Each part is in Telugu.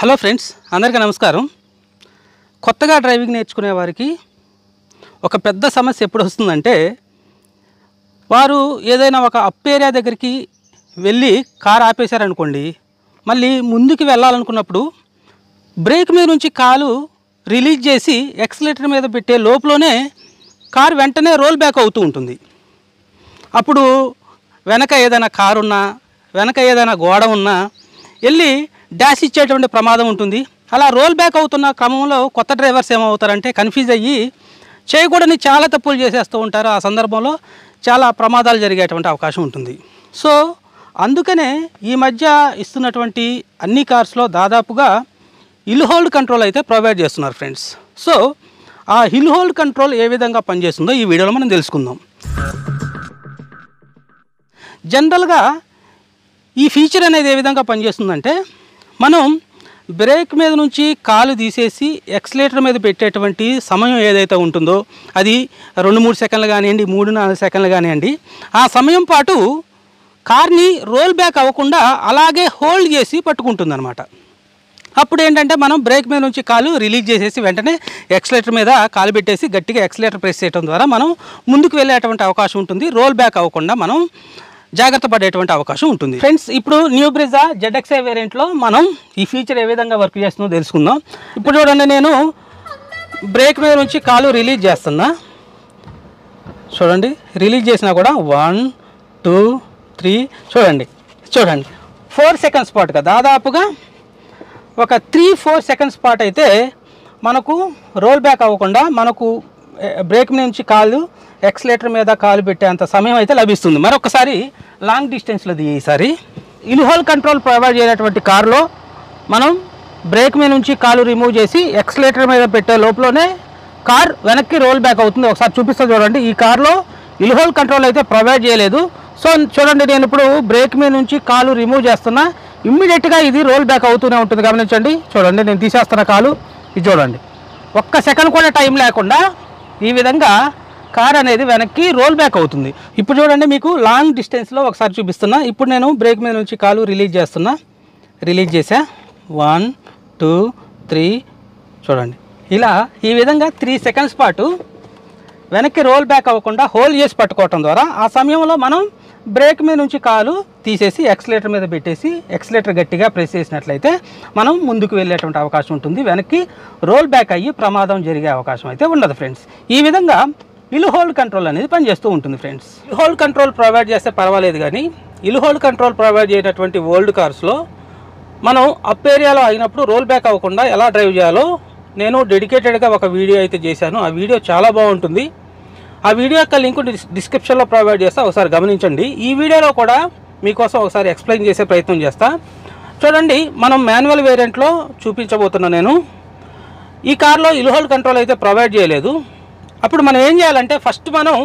హలో ఫ్రెండ్స్, అందరికీ నమస్కారం. కొత్తగా డ్రైవింగ్ నేర్చుకునే వారికి ఒక పెద్ద సమస్య ఎప్పుడు వస్తుందంటే, వారు ఏదైనా ఒక అప్ ఏరియా దగ్గరికి వెళ్ళి కారు ఆపేశారనుకోండి, మళ్ళీ ముందుకు వెళ్ళాలనుకున్నప్పుడు బ్రేక్ మీద నుంచి కాలు రిలీజ్ చేసి యాక్సిలరేటర్ మీద పెట్టే లోపలనే కారు వెంటనే రోల్ బ్యాక్ అవుతూ ఉంటుంది. అప్పుడు వెనక ఏదైనా కారు ఉన్నా, వెనక ఏదైనా గోడ ఉన్నా వెళ్ళి డాష్ ఇచ్చేటువంటి ప్రమాదం ఉంటుంది. అలా రోల్ బ్యాక్ అవుతున్న క్రమంలో కొత్త డ్రైవర్స్ ఏమవుతారంటే కన్ఫ్యూజ్ అయ్యి చేయకూడని చాలా తప్పులు చేసేస్తూ ఉంటారు. ఆ సందర్భంలో చాలా ప్రమాదాలు జరిగేటువంటి అవకాశం ఉంటుంది. సో అందుకనే ఈ మధ్య ఇస్తున్నటువంటి అన్ని కార్స్లో దాదాపుగా హిల్ హోల్డ్ కంట్రోల్ అయితే ప్రొవైడ్ చేస్తున్నారు ఫ్రెండ్స్. సో ఆ హిల్ హోల్డ్ కంట్రోల్ ఏ విధంగా పనిచేస్తుందో ఈ వీడియోలో మనం తెలుసుకుందాం. జనరల్గా ఈ ఫీచర్ అనేది ఏ విధంగా పనిచేస్తుందంటే, మనం బ్రేక్ మీద నుంచి కాలు తీసేసి యాక్సిలరేటర్ మీద పెట్టేటువంటి సమయం ఏదైతే ఉంటుందో అది 2-3 సెకండ్లు కానివ్వండి, 3-4 సెకండ్లు కానివ్వండి, ఆ సమయం పాటు కార్ని రోల్ బ్యాక్ అవ్వకుండా అలాగే హోల్డ్ చేసి పట్టుకుంటుంది అనమాట. అప్పుడు ఏంటంటే మనం బ్రేక్ మీద నుంచి కాలు రిలీజ్ చేసేసి వెంటనే యాక్సిలరేటర్ మీద కాలు పెట్టేసి గట్టిగా యాక్సిలరేటర్ ప్రెస్ చేయడం ద్వారా మనం ముందుకు వెళ్ళేటువంటి అవకాశం ఉంటుంది. రోల్ బ్యాక్ అవ్వకుండా మనం జాగ్రత్త పడేటువంటి అవకాశం ఉంటుంది. ఫ్రెండ్స్, ఇప్పుడు న్యూ బ్రిజా ZXi వేరియంట్లో మనం ఈ ఫీచర్ ఏ విధంగా వర్క్ చేస్తుందో తెలుసుకుందాం. ఇప్పుడు చూడండి, నేను బ్రేక్ మీద నుంచి కాలు రిలీజ్ చేస్తున్నా. చూడండి, రిలీజ్ చేసినా కూడా 1, 2, 3 చూడండి 4 సెకండ్స్ పాటుగా దాదాపుగా ఒక 3-4 సెకండ్స్ పాటు అయితే మనకు రోల్ బ్యాక్ అవ్వకుండా మనకు బ్రేక్ నుంచి కాలు యాక్సిలరేటర్ మీద కాలు పెట్టేంత సమయం అయితే లభిస్తుంది. మరొకసారి లాంగ్ డిస్టెన్స్లో ఈసారి హిల్ హోల్డ్ కంట్రోల్ ప్రొవైడ్ చేయనటువంటి కారులో మనం బ్రేక్ మీద నుంచి కాలు రిమూవ్ చేసి యాక్సిలరేటర్ మీద పెట్టే లోపలనే కార్ వెనక్కి రోల్ బ్యాక్ అవుతుంది. ఒకసారి చూపిస్తా చూడండి. ఈ కార్లో హిల్ హోల్డ్ కంట్రోల్ అయితే ప్రొవైడ్ చేయలేదు. సో చూడండి, నేను ఇప్పుడు బ్రేక్ మీద నుంచి కాలు రిమూవ్ చేస్తున్నా, ఇమ్మీడియట్గా ఇది రోల్ బ్యాక్ అవుతూనే ఉంటుంది. గమనించండి, చూడండి, నేను తీసేస్తున్న కాలు ఇది చూడండి, ఒక్క సెకండ్ కూడా టైం లేకుండా ఈ విధంగా కార్ అనేది వెనక్కి రోల్ బ్యాక్ అవుతుంది. ఇప్పుడు చూడండి, మీకు లాంగ్ డిస్టెన్స్లో ఒకసారి చూపిస్తున్నా. ఇప్పుడు నేను బ్రేక్ మీద నుంచి కాలు రిలీజ్ చేస్తున్నా, రిలీజ్ చేసా 1, 2, 3 చూడండి, ఇలా ఈ విధంగా 3 సెకండ్స్ పాటు వెనక్కి రోల్ బ్యాక్ అవ్వకుండా హోల్డ్ చేసి పట్టుకోవటం ద్వారా ఆ సమయంలో మనం బ్రేక్ మీద నుంచి కాలు తీసేసి యాక్సిలరేటర్ మీద పెట్టేసి యాక్సిలరేటర్ గట్టిగా ప్రెస్ చేసినట్లయితే మనం ముందుకు వెళ్ళేటువంటి అవకాశం ఉంటుంది. వెనక్కి రోల్ బ్యాక్ అయ్యి ప్రమాదం జరిగే అవకాశం అయితే ఉండదు ఫ్రెండ్స్. ఈ విధంగా హిల్ హోల్డ్ కంట్రోల్ అనేది పనిచేస్తూ ఉంటుంది friends. Hill hold control provide చేస్తే పర్వాలేదు, కానీ హిల్ హోల్డ్ కంట్రోల్ ప్రొవైడ్ చేయనటువంటి ఓల్డ్ కార్స్లో మనం అప్ ఏరియాలో అయినప్పుడు రోల్ బ్యాక్ అవ్వకుండా ఎలా డ్రైవ్ చేయాలో నేను డెడికేటెడ్గా ఒక వీడియో అయితే చేశాను. ఆ వీడియో చాలా బాగుంటుంది. ఆ వీడియో యొక్క లింక్ డిస్క్రిప్షన్లో ప్రొవైడ్ చేస్తా, ఒకసారి గమనించండి. ఈ వీడియోలో కూడా మీకోసం ఒకసారి ఎక్స్ప్లెయిన్ చేసే ప్రయత్నం చేస్తా. చూడండి, మనం మాన్యువల్ వేరియంట్లో చూపించబోతున్నా. నేను ఈ కార్లో హిల్ హోల్డ్ కంట్రోల్ అయితే ప్రొవైడ్ చేయలేదు. అప్పుడు మనం ఏం చేయాలంటే మనం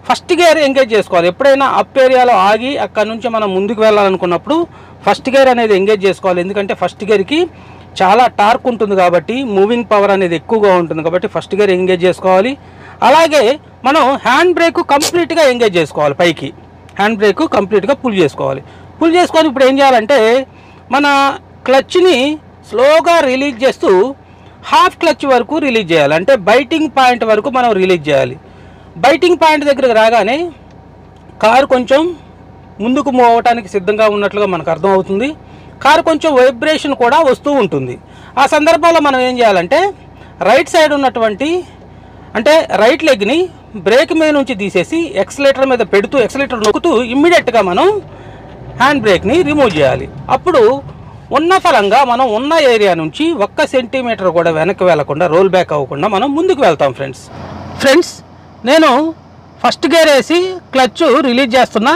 ఫస్ట్ గేర్ ఎంగేజ్ చేసుకోవాలి. ఎప్పుడైనా అప్ ఏరియాలో ఆగి అక్కడ నుంచి మనం ముందుకు వెళ్ళాలనుకున్నప్పుడు ఫస్ట్ గేర్ అనేది ఎంగేజ్ చేసుకోవాలి. ఎందుకంటే ఫస్ట్ గేర్కి చాలా టార్క్ ఉంటుంది కాబట్టి, మూవింగ్ పవర్ అనేది ఎక్కువగా ఉంటుంది కాబట్టి ఫస్ట్ గేర్ ఎంగేజ్ చేసుకోవాలి. అలాగే మనం హ్యాండ్ బ్రేక్ కంప్లీట్గా ఎంగేజ్ చేసుకోవాలి. పైకి హ్యాండ్ బ్రేక్ కంప్లీట్గా పుల్ చేసుకోవాలి. పుల్ చేసుకొని ఇప్పుడు ఏం చేయాలంటే మన క్లచ్ని స్లోగా రిలీజ్ చేస్తూ హాఫ్ క్లచ్ వరకు రిలీజ్ చేయాలి. అంటే బైటింగ్ పాయింట్ వరకు మనం రిలీజ్ చేయాలి. బైటింగ్ పాయింట్ దగ్గరకు రాగానే కారు కొంచెం ముందుకు మూవ్ అవ్వడానికి సిద్ధంగా ఉన్నట్లుగా మనకు అర్థమవుతుంది. కారు కొంచెం వైబ్రేషన్ కూడా వస్తూ ఉంటుంది. ఆ సందర్భంలో మనం ఏం చేయాలంటే రైట్ సైడ్ ఉన్నటువంటి అంటే రైట్ లెగ్ని బ్రేక్ మీద నుంచి తీసేసి యాక్సిలరేటర్ మీద పెడుతూ యాక్సిలరేటర్ నొక్కుతూ ఇమ్మీడియట్గా మనం హ్యాండ్ బ్రేక్ని రిమూవ్ చేయాలి. అప్పుడు ఉన్న ఫలంగా మనం ఉన్న ఏరియా నుంచి 1 సెంటీమీటర్ కూడా వెనక్కి వెళ్లకుండా రోల్ బ్యాక్ అవ్వకుండా మనం ముందుకు వెళ్తాం ఫ్రెండ్స్. నేను ఫస్ట్ గేర్ వేసి క్లచ్ రిలీజ్ చేస్తున్నా.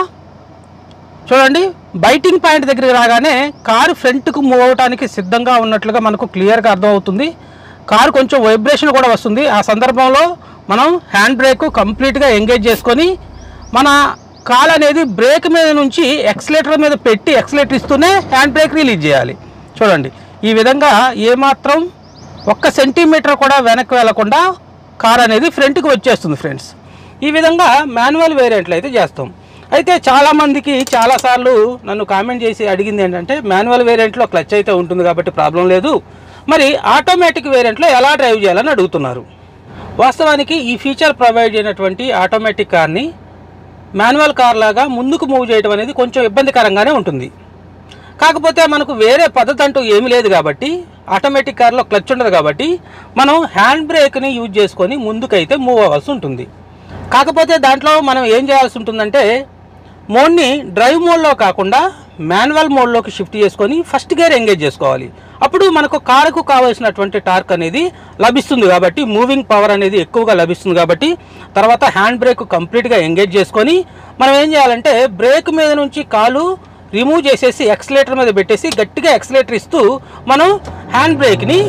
చూడండి, బైటింగ్ పాయింట్ దగ్గరికి రాగానే కారు ఫ్రంట్కు మూవ్ అవడానికి సిద్ధంగా ఉన్నట్లుగా మనకు క్లియర్గా అర్థమవుతుంది. కారు కొంచెం వైబ్రేషన్ కూడా వస్తుంది. ఆ సందర్భంలో మనం హ్యాండ్ బ్రేక్ కంప్లీట్గా ఎంగేజ్ చేసుకొని మన కాలు అనేది బ్రేక్ మీద నుంచి యాక్సిలరేటర్ మీద పెట్టి యాక్సిలరేటర్ ఇస్తూనే హ్యాండ్ బ్రేక్ రిలీజ్ చేయాలి. చూడండి, ఈ విధంగా ఏమాత్రం 1 సెంటీమీటర్ కూడా వెనక్కి వెళ్లకుండా కారు అనేది ఫ్రంట్కి వచ్చేస్తుంది ఫ్రెండ్స్. ఈ విధంగా మాన్యువల్ వేరియంట్లు అయితే చేస్తాం. అయితే చాలామందికి చాలాసార్లు నన్ను కామెంట్ చేసి అడిగింది ఏంటంటే, మాన్యువల్ వేరియంట్లో క్లచ్ అయితే ఉంటుంది కాబట్టి ప్రాబ్లం లేదు, మరి ఆటోమేటిక్ వేరియంట్లో ఎలా డ్రైవ్ చేయాలని అడుగుతున్నారు. వాస్తవానికి ఈ ఫీచర్ ప్రొవైడ్ చేయనటువంటి ఆటోమేటిక్ కార్ని మాన్యువల్ కార్ లాగా ముందుకు మూవ్ చేయడం అనేది కొంచెం ఇబ్బందికరంగానే ఉంటుంది. కాకపోతే మనకు వేరే పద్ధతి అంటూ ఏమీ లేదు కాబట్టి, ఆటోమేటిక్ కార్లో క్లచ్ ఉండదు కాబట్టి మనం హ్యాండ్ బ్రేక్ని యూజ్ చేసుకొని ముందుకైతే మూవ్ అవ్వాల్సి ఉంటుంది. కాకపోతే దాంట్లో మనం ఏం చేయాల్సి ఉంటుందంటే, మోడ్ని డ్రైవ్ మోడ్లో కాకుండా మాన్యువల్ మోడ్లోకి షిఫ్ట్ చేసుకొని ఫస్ట్ గేర్ ఎంగేజ్ చేసుకోవాలి. అప్పుడు మనకు కారుకు కావాల్సినటువంటి టార్క్ అనేది లభిస్తుంది కాబట్టి, మూవింగ్ పవర్ అనేది ఎక్కువగా లభిస్తుంది కాబట్టి, తర్వాత హ్యాండ్ బ్రేక్ కంప్లీట్గా ఎంగేజ్ చేసుకొని మనం ఏం చేయాలంటే, బ్రేక్ మీద నుంచి కాలు రిమూవ్ చేసేసి ఎక్సలేటర్ మీద పెట్టేసి గట్టిగా ఎక్సలేటర్ ఇస్తూ మనం హ్యాండ్ బ్రేక్ని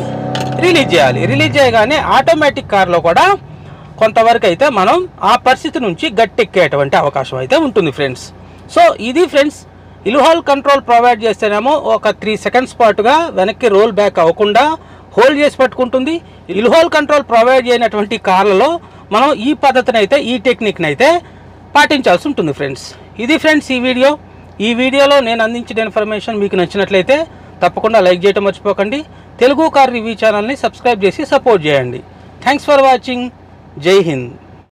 రిలీజ్ చేయాలి. రిలీజ్ చేయగానే ఆటోమేటిక్ కార్లో కూడా కొంతవరకు అయితే మనం ఆ పరిస్థితి నుంచి గట్టెక్కేటువంటి అవకాశం అయితే ఉంటుంది ఫ్రెండ్స్. సో ఇది ఫ్రెండ్స్, ఇల్హాల్ కంట్రోల్ ప్రొవైడ్ చేస్తేనేమో ఒక 3 సెకండ్స్ పాటుగా వెనక్కి రోల్ బ్యాక్ అవ్వకుండా హోల్డ్ చేసి పట్టుకుంటుంది. ఇల్హాల్ కంట్రోల్ ప్రొవైడ్ చేయనటువంటి కార్లలో మనం ఈ పద్ధతిని అయితే, ఈ టెక్నిక్ని అయితే పాటించాల్సి ఉంటుంది ఫ్రెండ్స్. ఇది ఫ్రెండ్స్ ఈ వీడియోలో నేను అందించిన ఇన్ఫర్మేషన్ మీకు నచ్చినట్లయితే తప్పకుండా లైక్ చేయడం మర్చిపోకండి. తెలుగు కార్ రివ్యూ ఛానల్ని సబ్స్క్రైబ్ చేసి సపోర్ట్ చేయండి. Thanks for watching. జై హింద్.